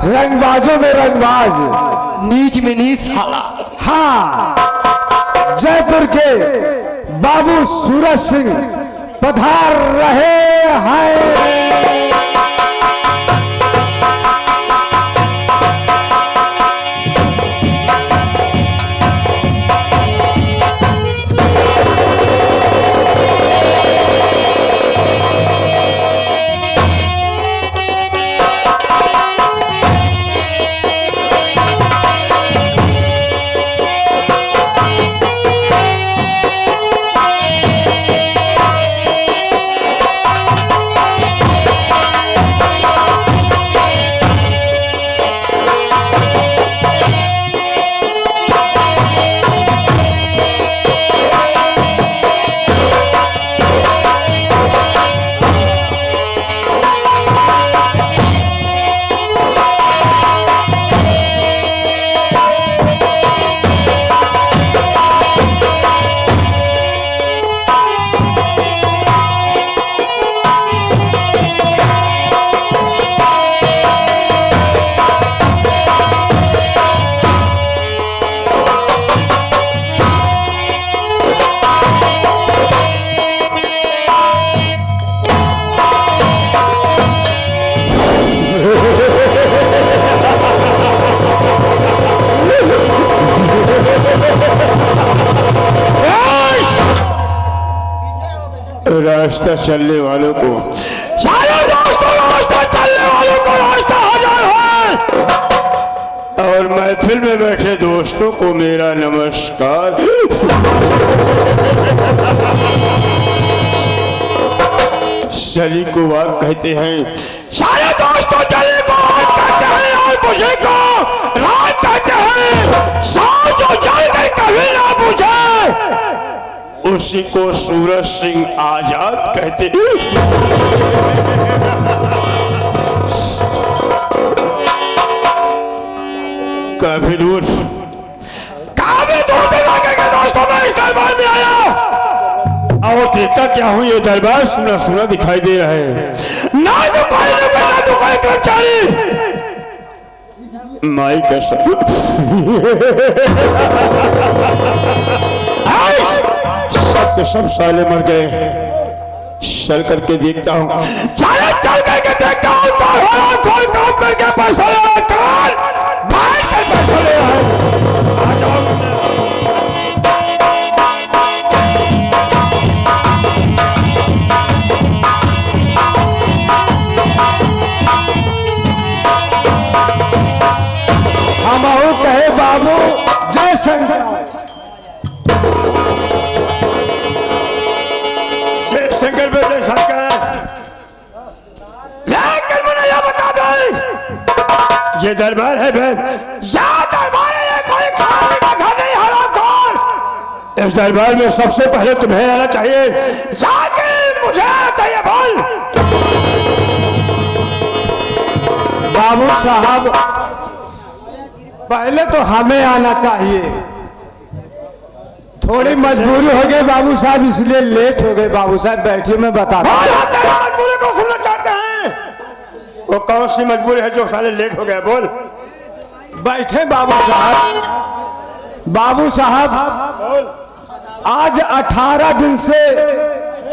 रंगबाजों में रंगबाज, नीच में नीच साला। हाँ, जयपुर के बाबू सूरज सिंह पधार रहे हैं। रास्ता चलने वालों को, सारे दोस्तों रास्ता चलने वालों को रास्ता हजार है। और महफिल में बैठे दोस्तों को मेरा नमस्कार। चली को वाक कहते हैं। सारे दोस्तों चले को आज कहते हैं और मुझे को रात कहते हैं। सांस जो जल गई कभी ना पूछे, उसी को सूरज सिंह आजाद कहते हैं। काफी दूर के दोस्तों में इस दरबार में आया और देखता क्या हूँ, ये दरबार सुना सुना दिखाई दे रहा है। ना दुकान ना दुकान कर्मचारी माई का सब के सब साले मर गए। चल करके देखता हूँ, चल करके देखता हूँ कौन काम करके पैसा ले कौन भाई के पैसा ले आ जाओ। हम कहे बाबू जय शंकर। शंकर बेटे शंकर, लेकिन मुझे यह बता दो, ये दरबार है बहन। दरबार है, कोई खाने का घर नहीं हरा कौन। इस दरबार में सबसे पहले तुम्हें आना चाहिए। जाके मुझे चाहिए बोल। बाबू साहब पहले तो हमें आना चाहिए, थोड़ी मजबूरी हो गई बाबू साहब, इसलिए लेट हो गए। बाबू साहब बैठिए, मैं बताता हूं। मजबूरी को सुनना चाहते हैं। वो कौन सी मजबूरी है जो साले लेट हो गए, बोल। बैठे बाबू साहब। बाबू साहब आज 18 दिन से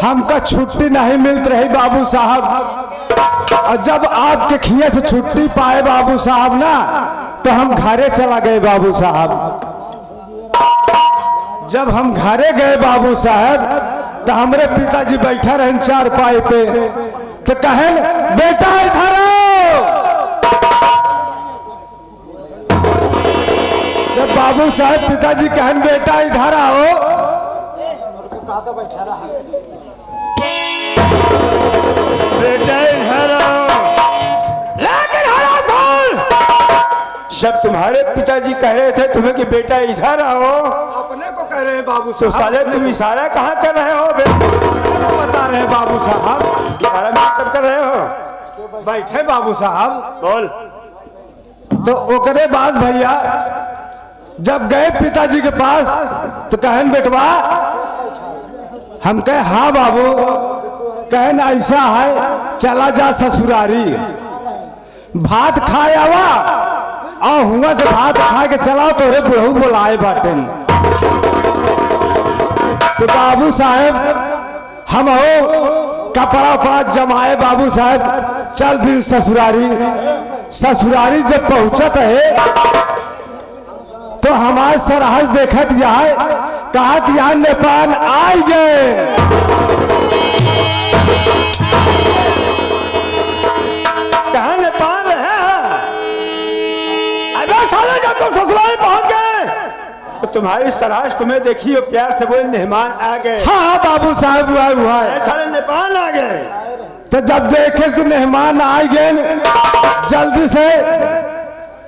हमका छुट्टी नहीं मिल रही बाबू साहब, और जब आपके खिया से छुट्टी पाए बाबू साहब ना, तो हम घरे चला गए बाबू साहब। जब हम घरे गए बाबू साहब, तो हमारे पिताजी बैठा रहे चारपाई पे, तो कहे बेटा इधर आओ। जब बाबू साहब पिताजी कहन बेटा इधर आओ, बैठा रहा बेटा इधर आओ। लेकिन हरा कौन। जब तुम्हारे पिताजी कह रहे थे तुम्हें कि बेटा इधर आओ, अपने को कह रहे हैं बाबू तो साहब। साले तुम इशारा कहाँ कर रहे हो? बता रहे हैं बाबू साहब। इशारा कब कर रहे हो? बैठे बाबू साहब। बोल। तो ओकरे बाद भैया जब गए पिताजी के पास, तो कहन बेटवा, हम कहे हाँ बाबू। कहन ऐसा है, चला जा ससुरारी। भात खाए आवा और हुआ से भात खा के चलाओ तो रे बुढ़ऊ बोलाए बाटन। तो बाबू साहेब हम हो कपड़ा उपड़ा जमाए बाबू साहेब चल दिन ससुरारी। ससुरारी जब पहुंचत है तो हमारे सरहद देखत यहाँ कहत यहाँ नेपाल आई गए। कहाँ नेपाल है? अबे साले जब तुम ससुराल पहुंच गए तो तुम्हारी सराश तुम्हें देखी और प्यार से बोले मेहमान आ गए। हाँ बाबू साहब हुआ है। साले नेपाल आ गए। तो जब देखे तो मेहमान आ गए जल्दी से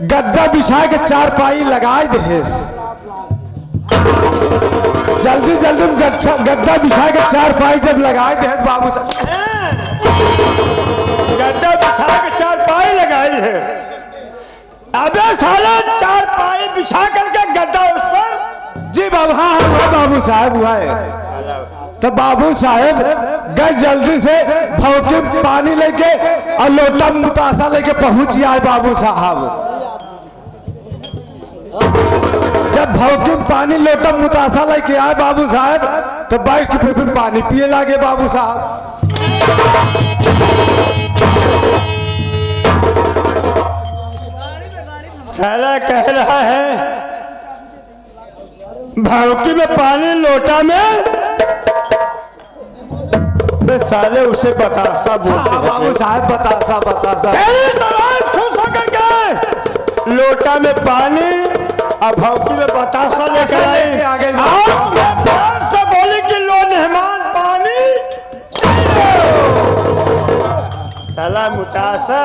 गद्दा बिछा के चारपाई लगाए दे। जल्दी जल्दी गद्दा बिछा के चारपाई जब लगाए दे बाबू साहब गद्दा बिछा के चारपाई लगाई है। अबे साले चारपाई बिछा करके गद्दा उस पर। जी बाबू हाँ हुआ बाबू साहब हुआ है। तो बाबू साहेब गए जल्दी से भौकी पानी लेके और लोटा मुतासा लेके पहुंच आए बाबू साहब। जब भौकी पानी लोटा मुतासा लेके आए बाबू साहब तो बैठ के फिर पानी पिए लगे बाबू साहब। साला कह रहा है भौकी में पानी लोटा में। साले उसे बतासा बोलते हैं। बाबू साहब बतासा बतासा खुश होकर के लोटा में पानी और भौकी में बतासा लेकर आए। प्यार से बोली कि लो मेहमान पानी। साला मुतासा।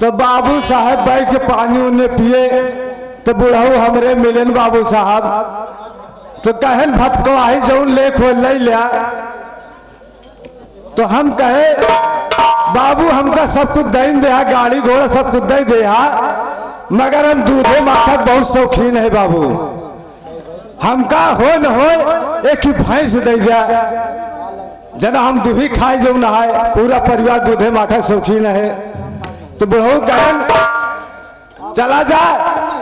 तो बाबू साहब बैठ के पानी उन्हें पिए तो बुढ़ऊ हमरे मिलन बाबू साहब। तो कहन भटकवाही जौन ले खोल ले लिया। तो हम कहे बाबू हमका सब कुछ दे दे गाड़ी घोड़ा सब कुछ दे दे मगर हम दूधे माथा बहुत शौकीन है बाबू। हमका हो न हो एक ही भैंस दे दिया जना हम दूधी खाए जो नहाए पूरा परिवार दूधे माथा शौकीन है। तो बुढ़ऊ कहन चला जा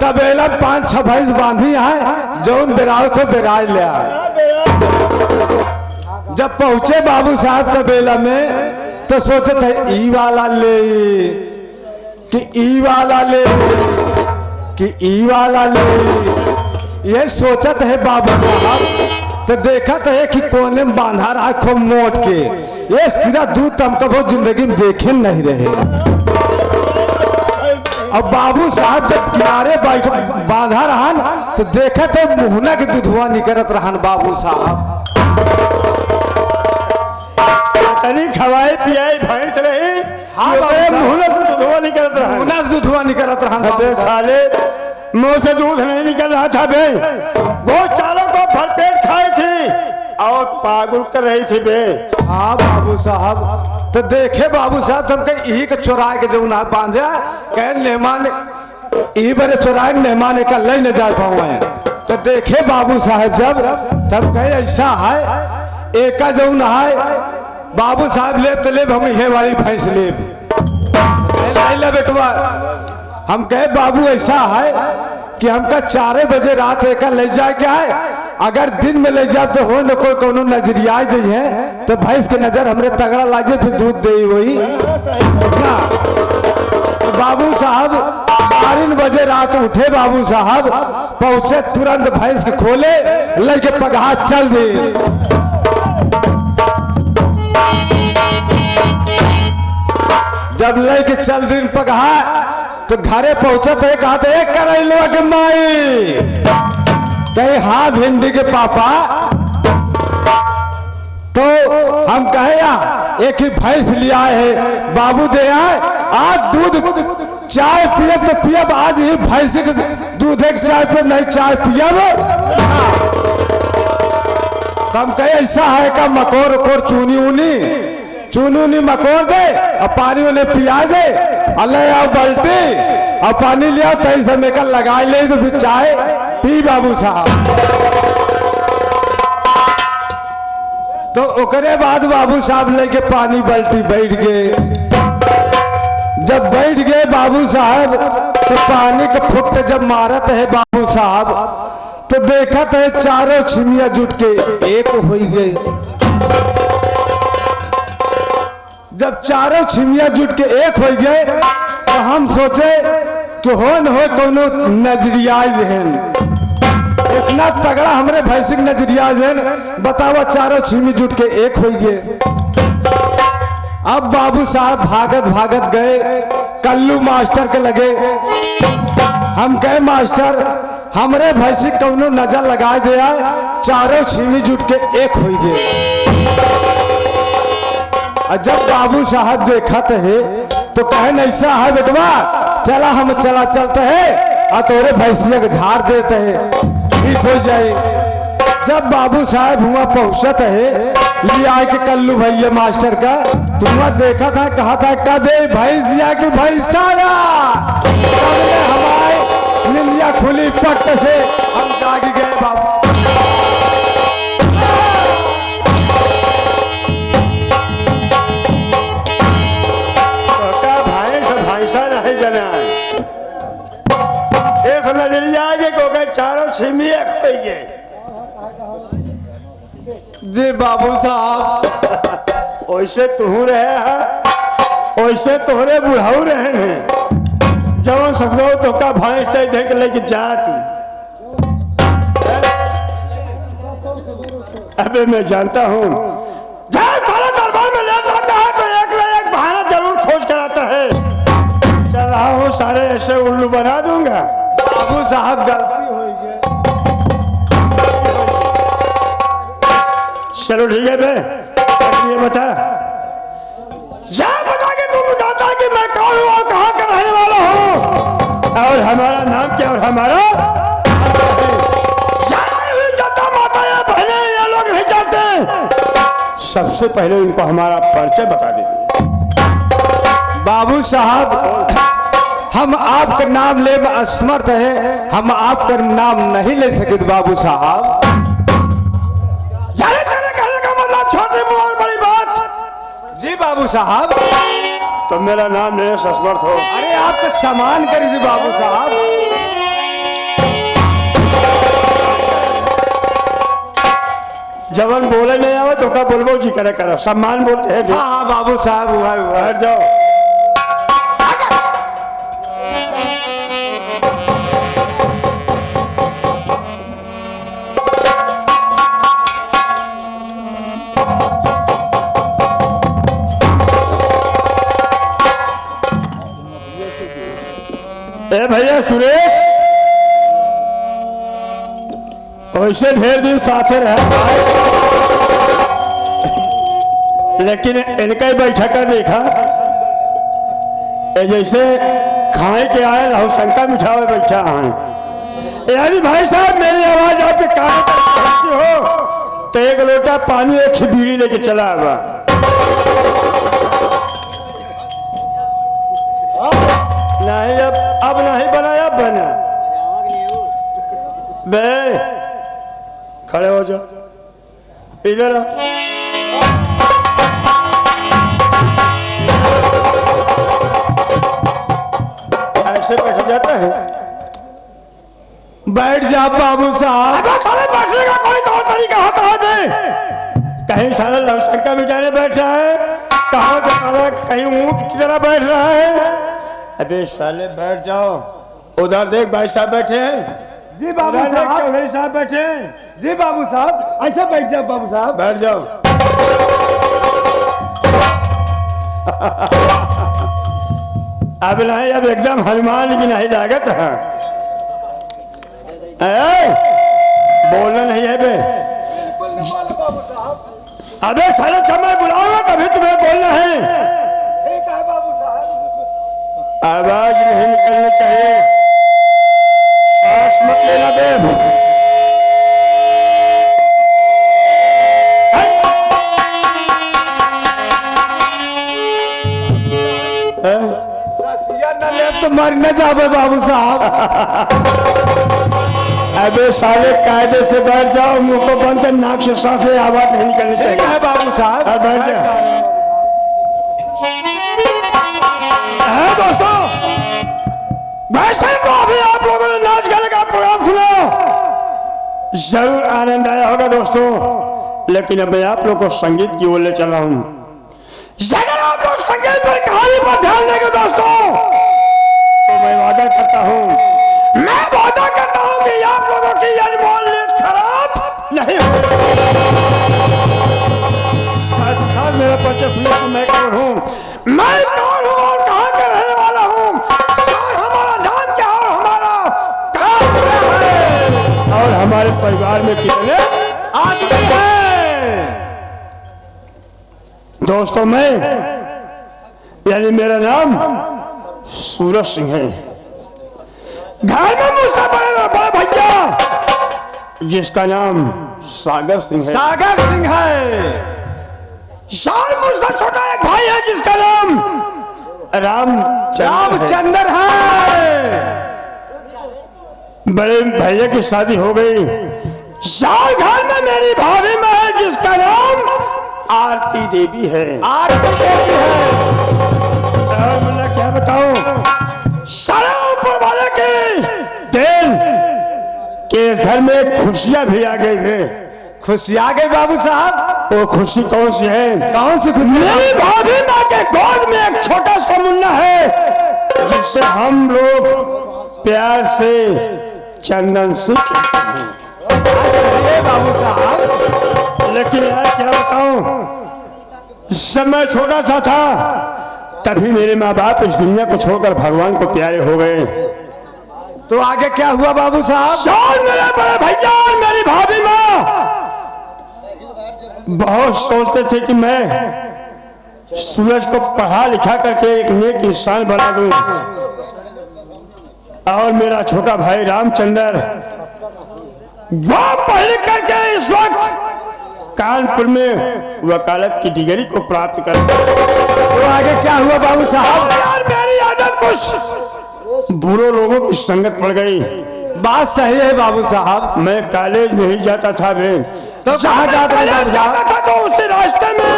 तबेला 5-6 भैंस बांधी है जौन बेराव को बेराज लिया। जब पहुंचे बाबू साहब तबेला में तो सोचते है ई वाला ले कि ई वाला ले कि ई वाला ले ये सोचत है बाबू साहब। तो देखत है कि कोने में बांधा रहा खूब मोट के ये सीधा दूध तम कभी जिंदगी में देखे नहीं रहे। अब बाबू साहब जब किनारे बैठ बांधा रहन तो देखे तो मुहना के दूधवा निकलत रहन बाबू साहब। तनी खवाई पियाई भैंस रही। हाँ मुहना से दूधवा निकलत रहा। मुहना से दूधवा निकलत रहन। अबे साले मुंह से दूध नहीं निकल रहा था बे। वो चारों को भरपेट खाई थी और पागुल कर रही थी बे। हाँ बाबू साहब। तो देखे बाबू साहब तुम कहीं यही के चुरा के जो ना बांधे कह मेहमान यही बड़े चुराए मेहमान का ले न जा पाए। तो देखे बाबू साहब जब तब कहे ऐसा है एक जो नहाए बाबू साहब ले तो ले हम ये वाली भैंस ले बेटवा। हम कहे बाबू ऐसा है कि हमका 4 बजे रात एक ले जाए क्या है अगर दिन में ले जाए तो हो न कोई कोनो नजरिया दी है तो भैंस के नजर हमरे तगड़ा लागे फिर दूध दे वही ना। तो बाबू साहब 4 बजे रात उठे बाबू साहब पहुंचे तुरंत भैंस के खोले लेके पगहा चल दे। जब लेके चल दिन पगहा तो घरे पहुंचे तो कहते करैलवा के माई कहे हाँ भिंडी के पापा। तो हम कहे एक ही भैंस लिया है बाबू दे आए आज दूध चाय पिए तो पियब आज ही भैंस के दूध के चाय पे नहीं चाय पियब। तो हम कहे ऐसा है का मकोर उकोर चूनी ऊनी मकोर दे और पानी उन्हें पिया दे अल्लाह आओ बल्टी और पानी लिया तई समय का लगा ले तो फिर चाय पी बाबू साहब। तो ओकरे बाद बाबू साहब लेके पानी बाल्टी बैठ गए। जब बैठ गए बाबू साहब तो पानी का फुट जब मारत है बाबू साहब तो देखा तो चारों छिमिया जुट के एक हो गए। जब चारों छिमिया जुट के एक हो गए तो हम सोचे कि हो न हो कोनो नजरिया इतना तगड़ा हमरे भैंसिक नजरिया बतावा चारों छिमी जुट के एक हो गए। अब बाबू साहब भागत भागत गए कल्लू मास्टर के लगे। हम कहे मास्टर हमरे भैंसी कौनो नजर लगा दिया चारों छिमी जुट के एक हो गए। और जब बाबू साहब देखा है तो कहे ऐसा है बेटवा चला हम चला चलते हैं और तोरे भैंसिया के झाड़ देते हैं ठीक हो जाए। जब बाबू साहब हुआ पहुंचत है ये आके कल्लू भैया मास्टर का तुम्हारा देखा था कहा था कदे भैंसिया की भैंसाया हमारे निंदिया खुली पट से हम जाग गए बाबू। भैंसा नहीं जना एक नजरिया के चारों छिमी एक हो गए। जी बाबू साहब वैसे तू रहे है वैसे तोहरे बुढ़ाऊ रहे हैं जब सकलो तो का भैंस देख लेके जाती। अबे मैं जानता हूँ दरबार में ले जाता है तो एक न एक बहाना जरूर खोज कराता है। चला हूँ सारे ऐसे उल्लू बना दूंगा। बाबू साहब गलती हो गई। चलो ठीक है बे ये बता के तू बताता कि मैं कौन हूँ और कहाँ का रहने वाला हूँ और हमारा नाम क्या और हमारा जाता माता या बहने ये लोग नहीं जानते। सबसे पहले इनको हमारा परिचय बता दीजिए। बाबू साहब हम आपका नाम ले में असमर्थ है हम आपका नाम नहीं ले सके बाबू साहब। छोटी मुँह और बड़ी बात। जी बाबू साहब तो मेरा नाम लेने से असमर्थ हो। अरे आप तो सम्मान करिए बाबू साहब। जवन बोले नहीं आवे तो क्या बोलबो जी करे करो सम्मान बोलते हैं। हाँ हाँ बाबू साहब हुआ बैठ जाओ। ए भैया सुरेश वैसे ढेर दिन साथे रहे लेकिन इनका ही बैठक कर देखा जैसे खाए के आए लाहौ शंका मिठावे बैठा है। यानी भाई साहब मेरी आवाज आपके कान तक हो तो एक लोटा पानी एक बीड़ी लेके चला आवा। नहीं अब नहीं बनाया बना बे खड़े हो जाओ इधर ऐसे बैठ जाता है। बैठ जा बाबू साहब। बैठने का कोई तौर तरीका होता है बे कहीं सारा लवशंका मिटाने बैठ रहा है कहाँ कहीं ऊँट की तरह बैठ रहा है। अबे साले बैठ जाओ। उधर देख भाई साहब बैठे हैं। जी बाबू साहब चौधरी साहब बैठे हैं। जी बाबू साहब ऐसा बैठ जाओ बाबू साहब। बैठ जाओ। अब नहीं अब एकदम हनुमान की नहीं लागत है। बोलना नहीं है बे। अबे साले समय बुलाऊंगा तभी तुम्हें बोलना है। ठीक है बाबू साहब। आवाज नहीं निकलनी चाहिए। सांस मत लेना बे। न ले तो मर न जावे बाबू साहब। अबे साले कायदे से बैठ जाओ। मुंह को बंद कर नाक से सांस ले आवाज नहीं निकलनी चाहिए। ठीक है बाबू साहब। बैठ जा। है दोस्तों, वैसे तो अभी आप लोगों ने नाच गाने का प्रोग्राम सुना, जरूर आनंद आया होगा दोस्तों। लेकिन अब मैं आप लोग को संगीत की ओर ले चल रहा हूं। अगर आप लोग संगीत पर कहानी पर ध्यान देंगे दोस्तों, तो मैं वादा करता हूं कि आप लोगों की अनमोल नींद खराब नहीं होगी। साथ मेरा परिचय सुनिए कि मैं कौन हूं, और कहां का रहने वाला हूं, हमारा नाम क्या और हमारा काम क्या है, और हमारे परिवार में कितने आदमी हैं। दोस्तों, मैं यानी मेरा नाम सूरज सिंह है। घर में मुझसे बड़े भैया जिसका नाम सागर सिंह है। सागर सिंह है। शान मुझसे छोटा एक भाई है जिसका नाम रामचंद्र है। बड़े भैया की शादी हो गई। शाल घर में मेरी भाभी में है जिसका नाम आरती देवी है। आरती देवी है। और मैं क्या बताऊं, सारे ऊपर वाले के दिन के घर में खुशियां भी आ गई है। खुशी आ गई बाबू साहब। वो खुशी कौन सी है? कौन सी खुशी? मेरी भाभी माँ के गोद में एक छोटा सा मुन्ना है जिससे हम लोग प्यार से चंदन सिंह कहते हैं। बाबू साहब, लेकिन यार क्या बताऊं, जब मैं छोटा सा था तभी मेरे माँ बाप इस दुनिया को छोड़कर भगवान को प्यारे हो गए। तो आगे क्या हुआ बाबू साहब? और मेरे बड़े भैया और मेरी भाभी माँ बहुत सोचते थे कि मैं सूरज को पढ़ा लिखा करके एक नेक इंसान बना दूं, और मेरा छोटा भाई रामचंद्र वो पढ़ लिख करके इस वक्त कानपुर में वकालत की डिग्री को प्राप्त कर। तो आगे क्या हुआ बाबू साहब? यार मेरी आदत कुछ बुरे लोगों की संगत पड़ गई। बात सही है बाबू साहब। मैं कॉलेज नहीं जाता था बे, तो कहाँ जाता था? तो उसी रास्ते में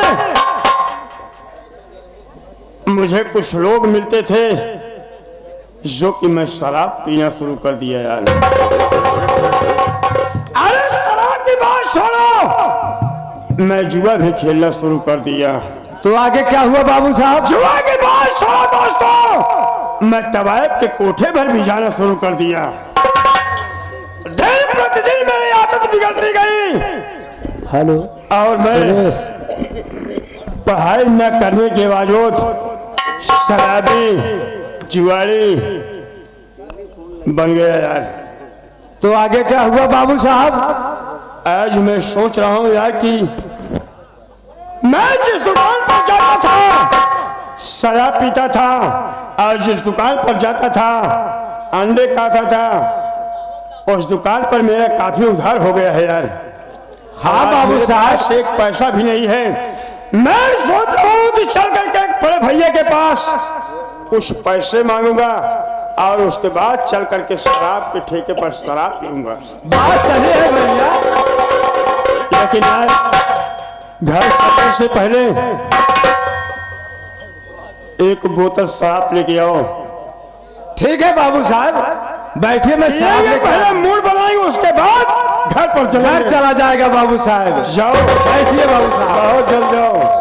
मुझे कुछ लोग मिलते थे जो कि मैं शराब पीना शुरू कर दिया यार। अरे शराब की बात छोड़ो, मैं जुआ भी खेलना शुरू कर दिया। तो आगे क्या हुआ बाबू साहब? जुआ की बात छोड़ो दोस्तों, मैं तवायब के कोठे पर भी जाना शुरू कर दिया। दिन प्रतिदिन मेरी आदत बिगड़ती गई। हेलो। और मैं पढ़ाई न करने के बावजूद शराबी जुआरी बन गया यार। तो आगे क्या हुआ बाबू साहब? आज मैं सोच रहा हूं यार कि मैं जिस दुकान पर जाता था शराब पीता था, और जिस दुकान पर जाता था अंडे खाता था, उस दुकान पर मेरा काफी उधार हो गया है यार। हाँ बाबू साहब, एक पैसा भी नहीं है। मैं सोच रहा हूँ कि चल करके बड़े भैया के पास कुछ पैसे मांगूंगा और उसके बाद चल करके शराब के ठेके पर शराब पीऊंगा। बात सही है भैया। लेकिन यार घर चलने से पहले एक बोतल शराब लेके आओ। ठीक है बाबू साहब, बैठिए, मैं शराब लेकर पहले मूड बनाएंगे, उसके बाद घर पर घर चला जाएगा बाबू साहब। जाओ, बैठिए बाबू साहब। बहुत जल्द जाओ।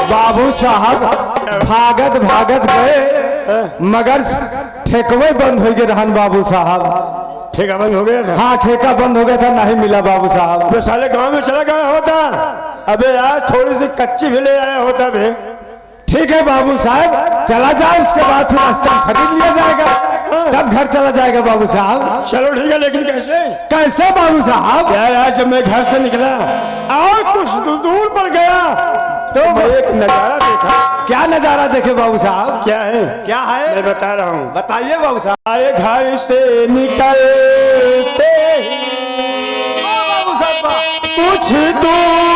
बाबू साहब भागत भागत गए, मगर ठेकवे बंद हो गए रहन बाबू साहब। ठेका बंद हो गया था? हाँ, ठेका बंद हो गया था, नहीं मिला बाबू साहब। तो साले गांव में चला गया होता। अबे यार थोड़ी सी कच्ची भी ले आया होता बे। ठीक है बाबू साहब, चला जाए, उसके बाद फिर रास्ता खरीद लिया जाएगा। तब घर चला जाएगा बाबू साहब। चलो ठीक है, लेकिन कैसे? कैसे बाबू साहब? यार आज जब मैं घर से निकला और कुछ दूर पर गया तो मैं एक नजारा देखा। क्या नजारा देखे बाबू साहब? क्या है? क्या है? मैं बता रहा हूँ। बताइए बाबू साहब। अरे घर से निकलते बाबू साहब कुछ दूर